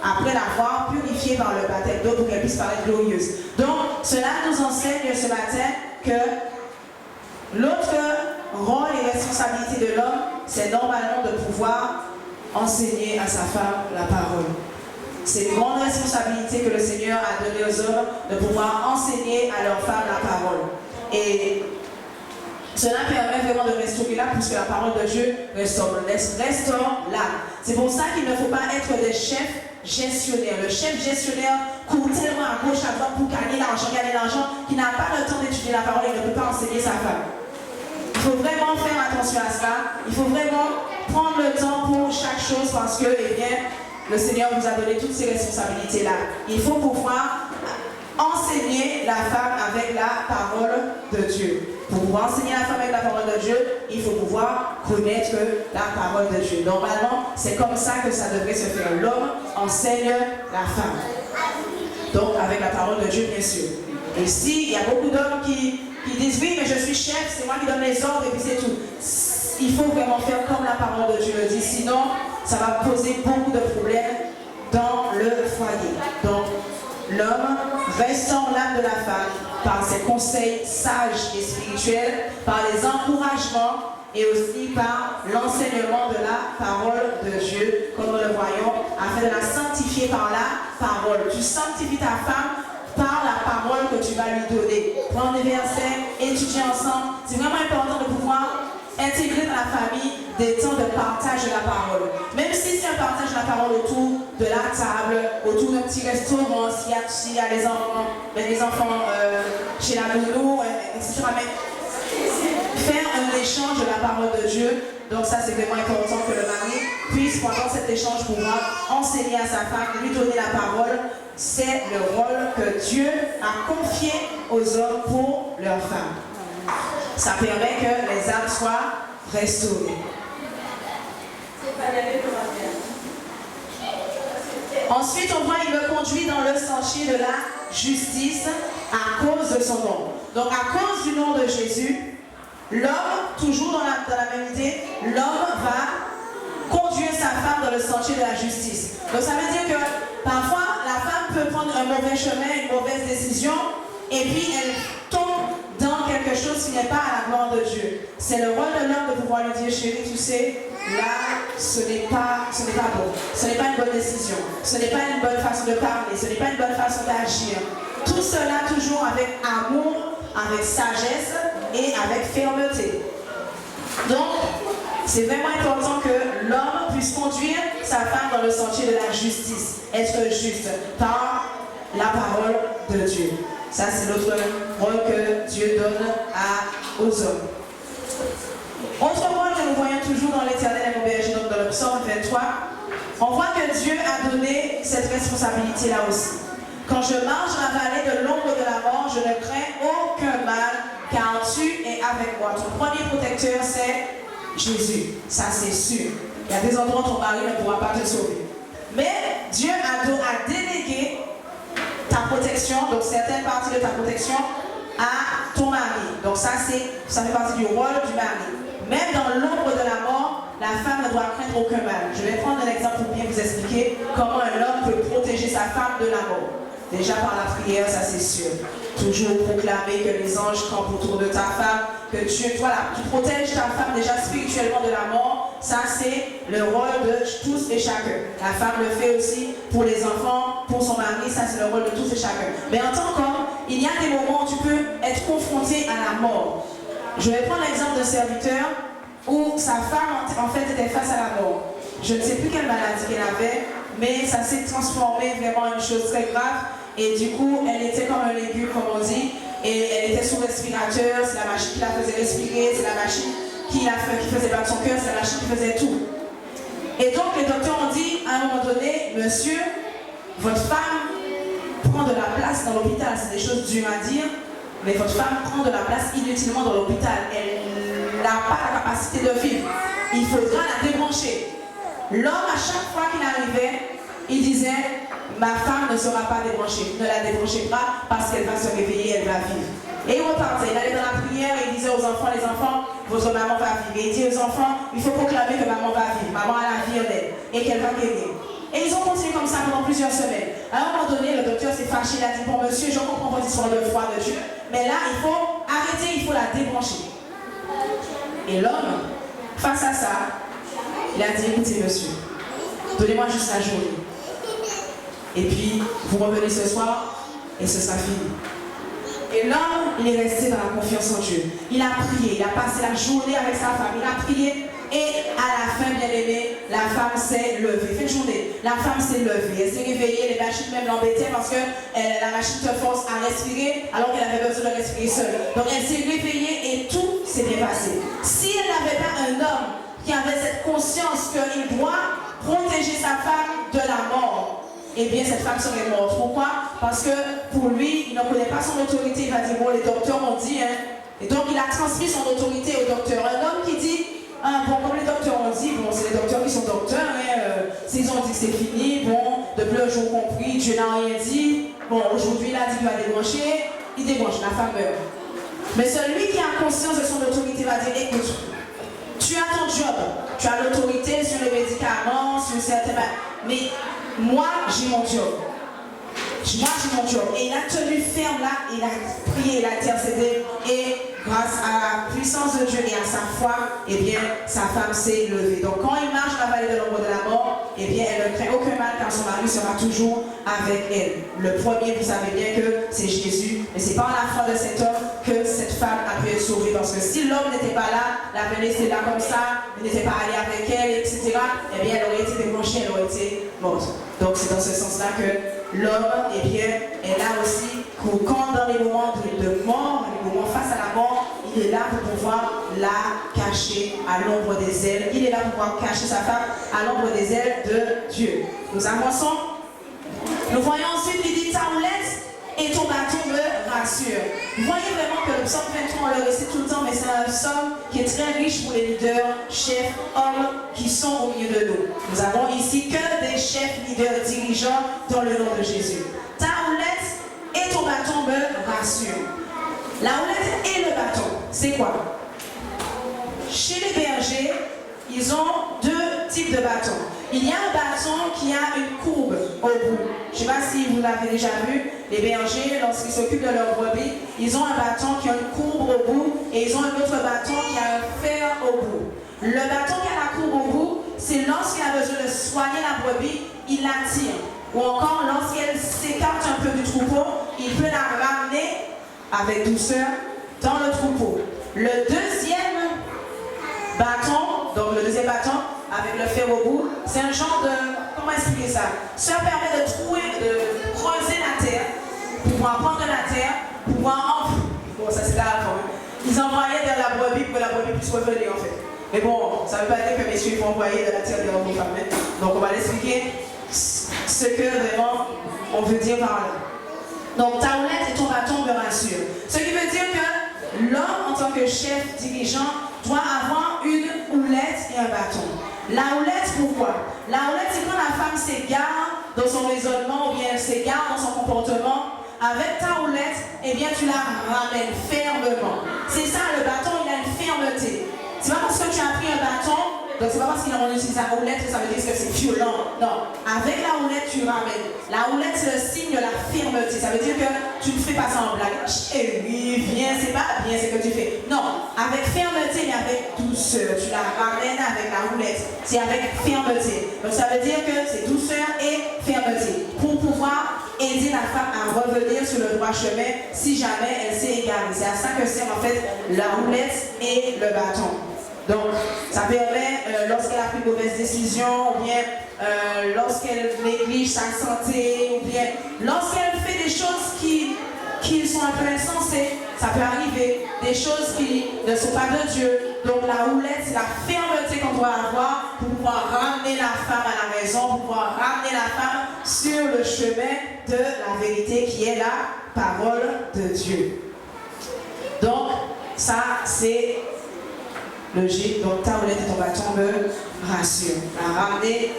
après l'avoir purifiée par le baptême d'eau pour qu'elle puisse paraître glorieuse. Donc, cela nous enseigne ce matin que l'autre rôle et responsabilité de l'homme, c'est normalement de pouvoir enseigner à sa femme la parole. C'est une grande responsabilité que le Seigneur a donnée aux hommes de pouvoir enseigner à leurs femmes la parole. Et cela permet vraiment de restaurer l'âme, puisque la parole de Dieu restaure l'âme. C'est pour ça qu'il ne faut pas être des chefs gestionnaires. Le chef gestionnaire court tellement à gauche, à droite pour gagner l'argent, qu'il n'a pas le temps d'étudier la parole et ne peut pas enseigner sa femme. Il faut vraiment faire attention à cela. Il faut vraiment prendre le temps pour chaque chose parce que, eh bien, le Seigneur vous a donné toutes ces responsabilités-là. Il faut pouvoir enseigner la femme avec la parole de Dieu. Pour pouvoir enseigner la femme avec la parole de Dieu, il faut pouvoir connaître la parole de Dieu. Normalement, c'est comme ça que ça devrait se faire. L'homme enseigne la femme. Donc, avec la parole de Dieu, bien sûr. Et si il y a beaucoup d'hommes qui disent, oui, mais je suis chef, c'est moi qui donne les ordres et puis c'est tout. Il faut vraiment faire comme la parole de Dieu le dit. Sinon, ça va poser beaucoup de problèmes dans le foyer. Donc, l'homme restaure l'âme de la femme par ses conseils sages et spirituels, par les encouragements et aussi par l'enseignement de la parole de Dieu, comme nous le voyons, afin de la sanctifier par la parole. Tu sanctifies ta femme par la parole que tu vas lui donner. Prendre des versets, étudier ensemble. C'est vraiment important de pouvoir intégrer dans la famille des temps de partage de la parole. Même si c'est un partage de la parole autour de la table, autour d'un petit restaurant, s'il y a les enfants chez la nounou, etc. Mais faire un échange de la parole de Dieu. Donc ça, c'est vraiment important que le mari puisse, pendant cet échange, pouvoir enseigner à sa femme, lui donner la parole. C'est le rôle que Dieu a confié aux hommes pour leurs femmes. Ça permet que les âmes soient restaurées. Ensuite, on voit qu'il le conduit dans le sentier de la justice à cause de son nom. Donc, à cause du nom de Jésus, l'homme, toujours dans la même idée, l'homme va conduire sa femme dans le sentier de la justice. Donc ça veut dire que parfois la femme peut prendre un mauvais chemin, une mauvaise décision, et puis elle tombe dans quelque chose qui n'est pas à la gloire de Dieu. C'est le rôle de l'homme de pouvoir lui dire, chérie, tu sais, là, ce n'est pas bon. Ce n'est pas une bonne décision. Ce n'est pas une bonne façon de parler. Ce n'est pas une bonne façon d'agir. Tout cela toujours avec amour, avec sagesse et avec fermeté. Donc, c'est vraiment important que l'homme puisse conduire sa femme dans le sentier de la justice, être juste par la parole de Dieu. Ça, c'est l'autre rôle que Dieu donne aux hommes. Autre rôle que nous voyons toujours dans l'Éternel et mon berger, donc dans le psaume 23, on voit que Dieu a donné cette responsabilité-là aussi. Quand je marche dans la vallée de l'ombre de la mort, je ne crains aucun mal, car tu es avec moi. Ton premier protecteur, c'est Jésus. Ça, c'est sûr. Il y a des endroits où ton mari ne pourra pas te sauver. Mais Dieu a délégué ta protection, donc certaines parties de ta protection, à ton mari. Donc ça fait partie du rôle du mari. Même dans l'ombre de la mort, la femme ne doit craindre aucun mal. Je vais prendre un exemple pour bien vous expliquer comment un homme peut protéger sa femme de la mort. Déjà par la prière, ça c'est sûr. Toujours proclamer que les anges campent autour de ta femme, que tu protèges ta femme déjà spirituellement de la mort. Ça c'est le rôle de tous et chacun. La femme le fait aussi pour les enfants, pour son mari, ça c'est le rôle de tous et chacun. Mais en tant qu'homme, il y a des moments où tu peux être confronté à la mort. Je vais prendre l'exemple d'un serviteur où sa femme en fait était face à la mort. Je ne sais plus quelle maladie qu'elle avait, mais ça s'est transformé vraiment en une chose très grave. Et du coup, elle était comme un légume, comme on dit, et elle était sous respirateur, c'est la machine qui la faisait respirer, c'est la machine qui faisait battre son cœur, c'est la machine qui faisait tout. Et donc les docteurs ont dit à un moment donné, monsieur, votre femme prend de la place dans l'hôpital, c'est des choses dures à dire, mais votre femme prend de la place inutilement dans l'hôpital, elle n'a pas la capacité de vivre, il faudra la débrancher. L'homme, à chaque fois qu'il arrivait, il disait, ma femme ne sera pas débranchée, ne la débranchez pas parce qu'elle va se réveiller, elle va vivre. Et il repartait, il allait dans la prière et il disait aux enfants, les enfants, votre maman va vivre. Et il dit aux enfants, il faut proclamer que maman va vivre, maman a la vie en elle et qu'elle va guérir. Et ils ont continué comme ça pendant plusieurs semaines. À un moment donné, le docteur s'est fâché, il a dit, bon monsieur, je comprends votre histoire de foi de Dieu, mais là, il faut arrêter, il faut la débrancher. Et l'homme, face à ça, il a dit, écoutez monsieur, donnez-moi juste la journée. Et puis, vous revenez ce soir et ce sera fini. Et l'homme, il est resté dans la confiance en Dieu. Il a prié, il a passé la journée avec sa femme, il a prié. Et à la fin, bien aimé, la femme s'est levée. Fin de journée, la femme s'est levée. Elle s'est réveillée, les machines même l'embêtaient parce que la machine te force à respirer alors qu'elle avait besoin de respirer seule. Donc elle s'est réveillée et tout s'est bien passé. Si elle n'avait pas un homme qui avait cette conscience qu'il doit protéger sa femme de la mort, eh bien cette femme serait morte. Pourquoi? Parce que pour lui, il ne connaît pas son autorité. Il va dire, bon, les docteurs m'ont dit, hein. Et donc il a transmis son autorité au docteur. Un homme qui dit, ah, bon, comme les docteurs ont dit, bon, c'est les docteurs qui sont docteurs, hein, s'ils ont dit que c'est fini, bon, depuis le jour compris, Dieu n'a rien dit, bon, aujourd'hui il a dit qu'il va débrancher, il débranche, la femme meurt. Mais celui qui a conscience de son autorité va dire, écoute, tu as ton job, tu as l'autorité sur les médicaments, sur certains... Mais moi, j'ai mon job. Moi, j'ai mon job. Et il a tenu ferme là, il a prié, il a intercédé. Et grâce à la puissance de Dieu et à sa foi, eh bien, sa femme s'est levée. Donc, quand il marche dans la vallée de l'ombre de la mort, eh bien, elle ne craint aucun mal car son mari sera toujours avec elle. Le premier, vous savez bien que c'est Jésus. Mais c'est par la foi de cet homme que cette femme a pu être sauvée. Parce que si l'homme n'était pas là, la venue était là comme ça, il n'était pas allé avec elle, etc., eh bien, elle aurait été débranchée, elle aurait été morte. Donc, c'est dans ce sens-là que l'homme, eh bien, est là aussi, quand dans les moments de mort, les moments face à la mort, il est là pour pouvoir la cacher à l'ombre des ailes. Il est là pour pouvoir cacher sa femme à l'ombre des ailes de Dieu. Nous avançons. Nous voyons ensuite, il dit, ta houlette et ton bâton me rassurent. Vous voyez vraiment que le psaume 23, on le récite tout le temps, mais c'est un psaume qui est très riche pour les leaders, chefs, hommes qui sont au milieu de nous. Nous avons ici que des chefs, leaders, dirigeants dans le nom de Jésus. Ta houlette et ton bâton me rassurent. La houlette et le bâton, c'est quoi? Chez les bergers, ils ont deux types de bâtons. Il y a un bâton qui a une courbe au bout. Je ne sais pas si vous l'avez déjà vu, les bergers, lorsqu'ils s'occupent de leurs brebis, ils ont un bâton qui a une courbe au bout et ils ont un autre bâton qui a un fer au bout. Le bâton qui a la courbe au bout, c'est lorsqu'il a besoin de soigner la brebis, il la tire. Ou encore, lorsqu'elle s'écarte un peu du troupeau, il peut la ramener avec douceur dans le troupeau. Le deuxième bâton, donc le deuxième bâton avec le fer au bout, c'est un genre de, comment expliquer ça? Ça permet de creuser la terre, pouvoir prendre de la terre, pouvoir bon ça c'est la fin. Ils envoyaient de la brebis pour que la brebis puisse revenir en fait. Mais bon, ça ne veut pas dire que messieurs vont envoyer de la terre vers vos femmes. Donc on va l'expliquer ce que vraiment on veut dire par là. Donc ta houlette et ton bâton me rassurent. Ce qui veut dire que l'homme en tant que chef dirigeant doit avoir une houlette et un bâton. La houlette, pourquoi? La houlette, c'est quand la femme s'égare dans son raisonnement ou bien elle s'égare dans son comportement. Avec ta houlette, eh bien tu la ramènes fermement. C'est ça, le bâton, il a une fermeté. C'est pas parce que tu as pris un bâton, donc c'est pas parce qu'on utilise la houlette que ça veut dire que c'est violent. Non, avec la houlette, tu ramènes. La houlette, c'est le signe de la fermeté. Ça veut dire que tu ne fais pas ça en blague. Chérie, viens, c'est pas bien ce que tu fais. Non, avec fermeté, mais avec douceur. Tu la ramènes avec la houlette. C'est avec fermeté. Donc ça veut dire que c'est douceur et fermeté. Pour pouvoir aider la femme à revenir sur le droit chemin si jamais elle s'est égarée. C'est à ça que sert en fait la houlette et le bâton. Donc, ça permet, lorsqu'elle a pris de mauvaises décisions, ou bien lorsqu'elle néglige sa santé, ou bien lorsqu'elle fait des choses qui sont un peu insensées, ça peut arriver, des choses qui ne sont pas de Dieu. Donc la houlette, c'est la fermeté qu'on doit avoir pour pouvoir ramener la femme à la raison, pour pouvoir ramener la femme sur le chemin de la vérité qui est la parole de Dieu. Donc, ça, c'est logique. Donc, ta houlette et ton bâton me rassurent. La ramener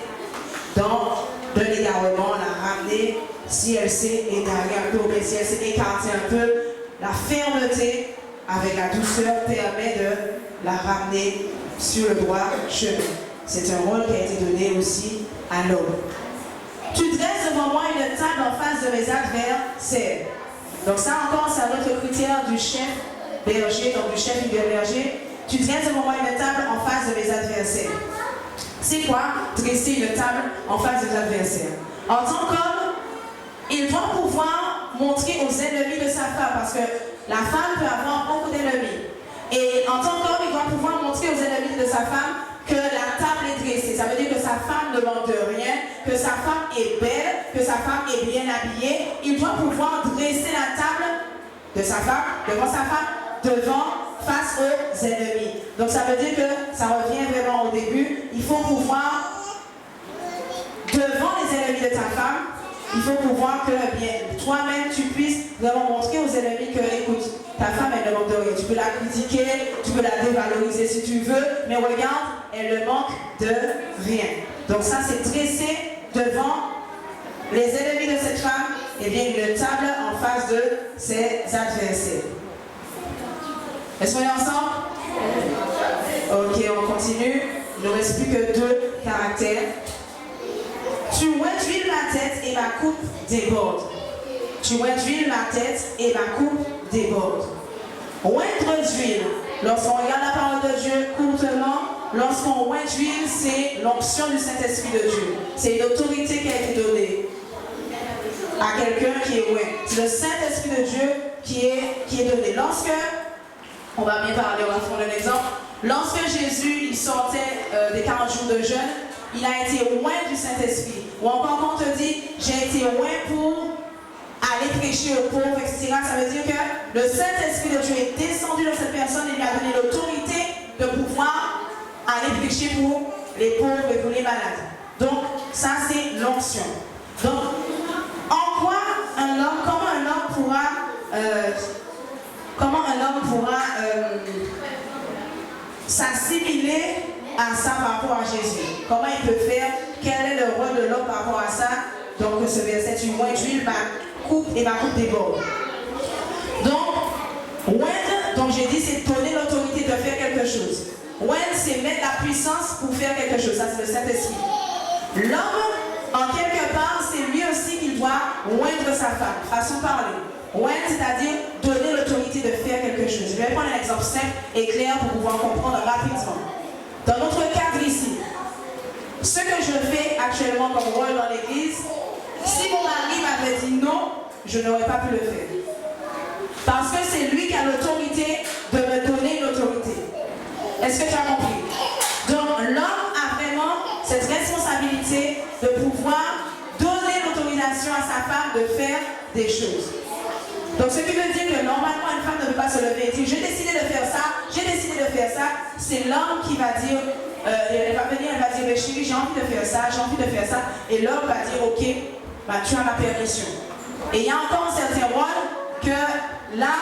dans de l'égarement, la ramener si elle s'est égarée un peu, ou bien si elle s'est écartée un peu. La fermeté avec la douceur permet de la ramener sur le droit chemin. C'est un rôle qui a été donné aussi à l'homme. Tu dresses devant moi une table en face de mes adversaires. Donc ça encore, c'est un autre critère du chef berger, donc du chef berger. Tu dresses devant moi une table en face de mes adversaires. C'est quoi dresser une table en face de mes adversaires? En tant qu'homme, il doit pouvoir montrer aux ennemis de sa femme, parce que la femme peut avoir beaucoup d'ennemis. Et en tant qu'homme, il doit pouvoir montrer aux ennemis de sa femme que la table est dressée. Ça veut dire que sa femme ne manque de rien, que sa femme est belle, que sa femme est bien habillée. Il doit pouvoir dresser la table de sa femme, devant sa femme, face aux ennemis. Donc ça veut dire que ça revient vraiment au début. Il faut pouvoir, devant les ennemis de ta femme, il faut pouvoir que toi-même tu puisses vraiment montrer aux ennemis que, écoute, ta femme elle ne manque de rien. Tu peux la critiquer, tu peux la dévaloriser si tu veux, mais regarde, elle ne manque de rien. Donc ça c'est dresser devant les ennemis de cette femme, et bien une table en face de ses adversaires. Est-ce qu'on est ensemble? Ok, on continue. Il ne reste plus que 2 caractères. Tu induis ma tête et ma coupe déborde. Tu induis ma tête et ma coupe déborde. Oindre d'huile. Lorsqu'on regarde la parole de Dieu courtement, lorsqu'on oint d'huile, c'est l'onction du Saint-Esprit de Dieu. C'est une autorité qui a été donnée à quelqu'un qui est oint. C'est le Saint-Esprit de Dieu qui est donné. Lorsque, on va bien parler, on va prendre un exemple. Lorsque Jésus il sortait des 40 jours de jeûne, il a été oint du Saint-Esprit. Ou encore quand on te dit, j'ai été oint pour aller prêcher aux pauvres, etc. Ça veut dire que le Saint-Esprit de Dieu est descendu dans cette personne et lui a donné l'autorité de pouvoir aller prêcher pour les pauvres et pour les malades. Donc, ça c'est l'onction. Donc, en quoi comment un homme pourra s'assimiler à ça par rapport à Jésus? Comment il peut faire? Quel est le rôle de l'homme par rapport à ça? Donc ce verset, tu oins d'huile, ma coupe et ma coupe déborde. Donc, oindre, donc j'ai dit, c'est donner l'autorité de faire quelque chose. Oint, c'est mettre la puissance pour faire quelque chose. Ça, c'est le Saint-Esprit. L'homme, en quelque part, c'est lui aussi qui doit oindre sa femme. Façon de parler. Oint, c'est-à-dire donner l'autorité de faire quelque chose. Je vais prendre un exemple simple et clair pour pouvoir comprendre rapidement. Dans notre cadre ici, ce que je fais actuellement comme rôle dans l'église, si mon mari m'avait dit non, je n'aurais pas pu le faire. Parce que c'est lui qui a l'autorité de me donner l'autorité. Est-ce que tu as compris? Donc l'homme a vraiment cette responsabilité de pouvoir donner l'autorisation à sa femme de faire des choses. Donc ce qui veut dire que normalement une femme ne peut pas se lever et dire j'ai décidé de faire ça, j'ai décidé de faire ça. C'est l'homme qui va dire, elle va venir, elle va dire mais chérie j'ai envie de faire ça, j'ai envie de faire ça. Et l'homme va dire ok, bah, tu as ma permission. Et il y a encore un certain rôle que là,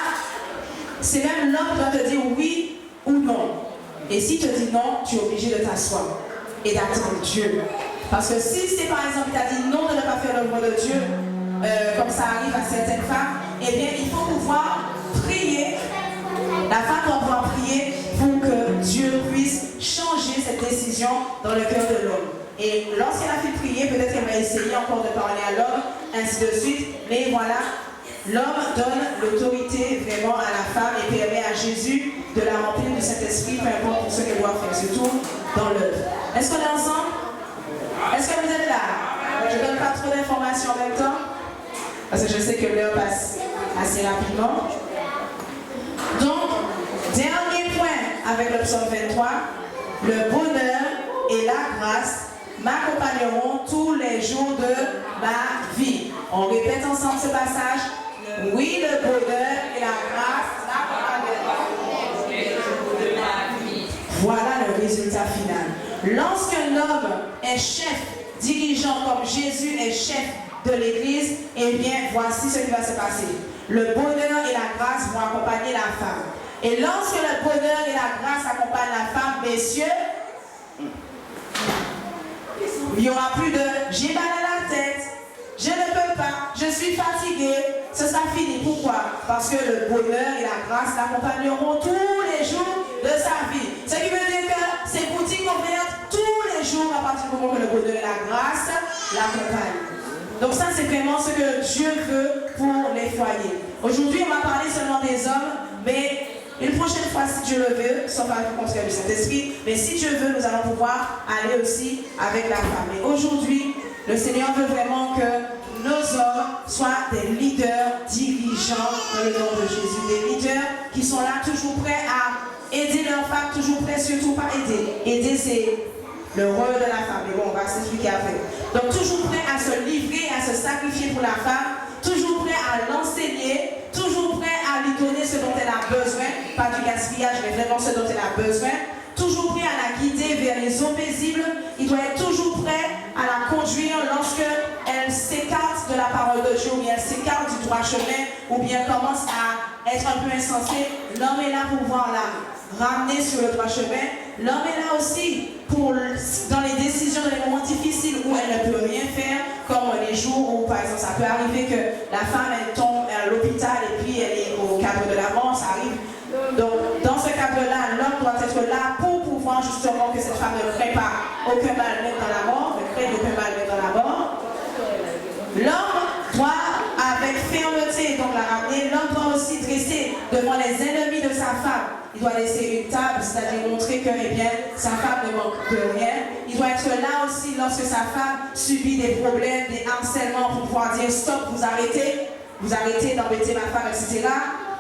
c'est même l'homme qui doit te dire oui ou non. Et s'il te dit non, tu es obligé de t'asseoir et d'attendre Dieu. Parce que si c'est par exemple, il t'a dit non de ne pas faire l'œuvre de Dieu, comme ça arrive à certaines femmes, eh bien il faut pouvoir prier. La femme doit pouvoir prier pour que Dieu puisse changer cette décision dans le cœur de l'homme. Et lorsqu'elle a fait prier, peut-être qu'elle va essayer encore de parler à l'homme, ainsi de suite. Mais voilà, l'homme donne l'autorité vraiment à la femme et permet à Jésus de la remplir de cet esprit, peu importe pour ce qu'elle doit faire, surtout dans l'œuvre. Est-ce qu'on est ensemble? Est-ce que vous êtes là? Je ne donne pas trop d'informations en même temps, parce que je sais que l'heure passe assez rapidement. Donc, dernier point avec le psaume 23, le bonheur et la grâce m'accompagneront tous les jours de ma vie. On répète ensemble ce passage. Oui, le bonheur et la grâce m'accompagneront tous les jours de ma vie. Voilà le résultat final. Lorsqu'un homme est chef, dirigeant comme Jésus est chef de l'Église, eh bien, voici ce qui va se passer. Le bonheur et la grâce vont accompagner la femme. Et lorsque le bonheur et la grâce accompagnent la femme, messieurs, il n'y aura plus de j'ai mal à la tête, je ne peux pas, je suis fatigué. Ce sera fini. Pourquoi? Parce que le bonheur et la grâce l'accompagneront tous les jours de sa vie. Ce qui veut dire que ces boutiques vont venir tous les jours à partir du moment que le bonheur et la grâce l'accompagnent. Donc ça, c'est vraiment ce que Dieu veut pour les foyers. Aujourd'hui, on va parler seulement des hommes, mais une prochaine fois, si Dieu le veut, sauf avec le conseil du Saint-Esprit, mais si Dieu veut, nous allons pouvoir aller aussi avec la femme. Mais aujourd'hui, le Seigneur veut vraiment que nos hommes soient des leaders dirigeants dans le nom de Jésus. Des leaders qui sont là toujours prêts à aider leurs femmes, toujours prêts, surtout pas aider. Aider, c'est le rôle de la femme. Mais bon, on va s'expliquer après. Donc toujours prêt à se livrer, à se sacrifier pour la femme, toujours prêt à l'enseigner, toujours prêt à lui donner ce dont elle a besoin, pas du gaspillage, mais vraiment ce dont elle a besoin, toujours prêt à la guider vers les eaux paisibles. Il doit être toujours prêt à la conduire lorsque elle s'écarte de la parole de Dieu, ou bien elle s'écarte du droit chemin, ou bien commence à être un peu insensé. L'homme est là pour pouvoir la ramener sur le droit chemin. L'homme est là aussi pour, dans les décisions, dans les moments difficiles où elle ne peut rien faire, comme les jours où, par exemple, ça peut arriver que la femme, elle tombe à l'hôpital et puis elle est au cadre de la mort, ça arrive. Donc, dans ce cadre-là, l'homme doit être là pour pouvoir justement que cette femme ne crée pas aucun mal même dans la mort, ne crée aucun mal même dans la mort. L'homme doit, avec fermeté, donc la ramener, l'homme doit aussi dresser devant les ennemis de sa femme. Il doit laisser une table, c'est-à-dire montrer que eh bien, sa femme ne manque de rien. Il doit être là aussi lorsque sa femme subit des problèmes, des harcèlements pour pouvoir dire stop, vous arrêtez d'embêter ma femme, etc.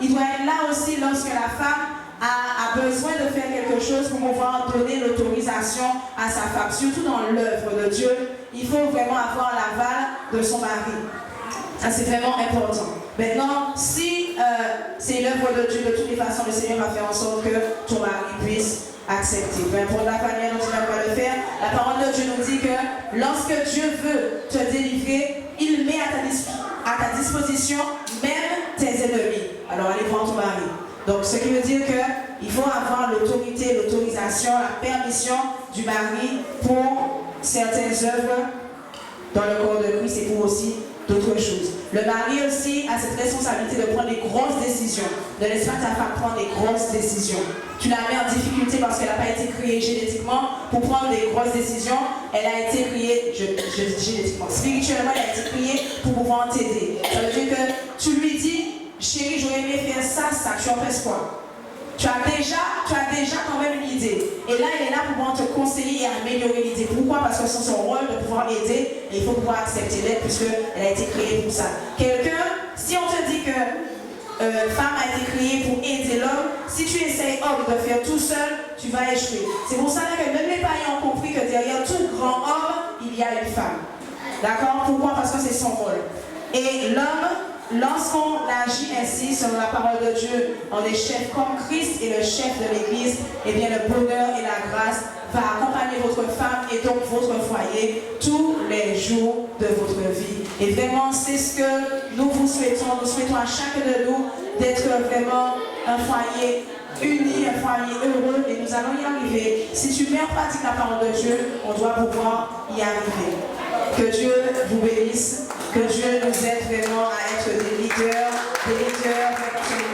Il doit être là aussi lorsque la femme a besoin de faire quelque chose pour pouvoir donner l'autorisation à sa femme. Surtout dans l'œuvre de Dieu, il faut vraiment avoir l'aval de son mari. Ça, c'est vraiment important. Maintenant, si c'est l'œuvre de Dieu, de toutes les façons, le Seigneur va faire en sorte que ton mari puisse accepter. Peu importe la manière dont il va le faire, la parole de Dieu nous dit que lorsque Dieu veut te délivrer, il met à ta disposition même tes ennemis. Alors, allez voir ton mari. Donc, ce qui veut dire qu'il faut avoir l'autorité, l'autorisation, la permission du mari pour certaines œuvres dans le corps de Christ et pour aussi d'autres choses. Le mari aussi a cette responsabilité de prendre des grosses décisions. Ne laisse pas ta femme prendre des grosses décisions. Tu la mets en difficulté parce qu'elle n'a pas été créée génétiquement pour prendre des grosses décisions. Elle a été créée, génétiquement, spirituellement, elle a été créée pour pouvoir t'aider. Ça veut dire que tu lui dis, chérie, j'aurais aimé faire ça, tu en penses quoi? Tu as déjà quand même une idée. Et là, elle est là pour pouvoir te conseiller et améliorer l'idée. Pourquoi? Parce que c'est son rôle de pouvoir aider et il faut pouvoir accepter l'aide puisqu'elle a été créée pour ça. Quelqu'un, si on te dit que femme a été créée pour aider l'homme, si tu essayes homme de faire tout seul, tu vas échouer. C'est pour ça que même les païens ont compris que derrière tout grand homme, il y a une femme. D'accord? Pourquoi? Parce que c'est son rôle. Et l'homme, lorsqu'on agit ainsi selon la parole de Dieu, on est chef comme Christ et le chef de l'Église, eh bien le bonheur et la grâce va accompagner votre femme et donc votre foyer tous les jours de votre vie. Et vraiment, c'est ce que nous vous souhaitons. Nous souhaitons à chacun de nous d'être vraiment un foyer uni, un foyer heureux, et nous allons y arriver. Si tu mets en pratique la parole de Dieu, on doit pouvoir y arriver. Que Dieu vous bénisse, que Dieu nous aide vraiment à être des leaders vraiment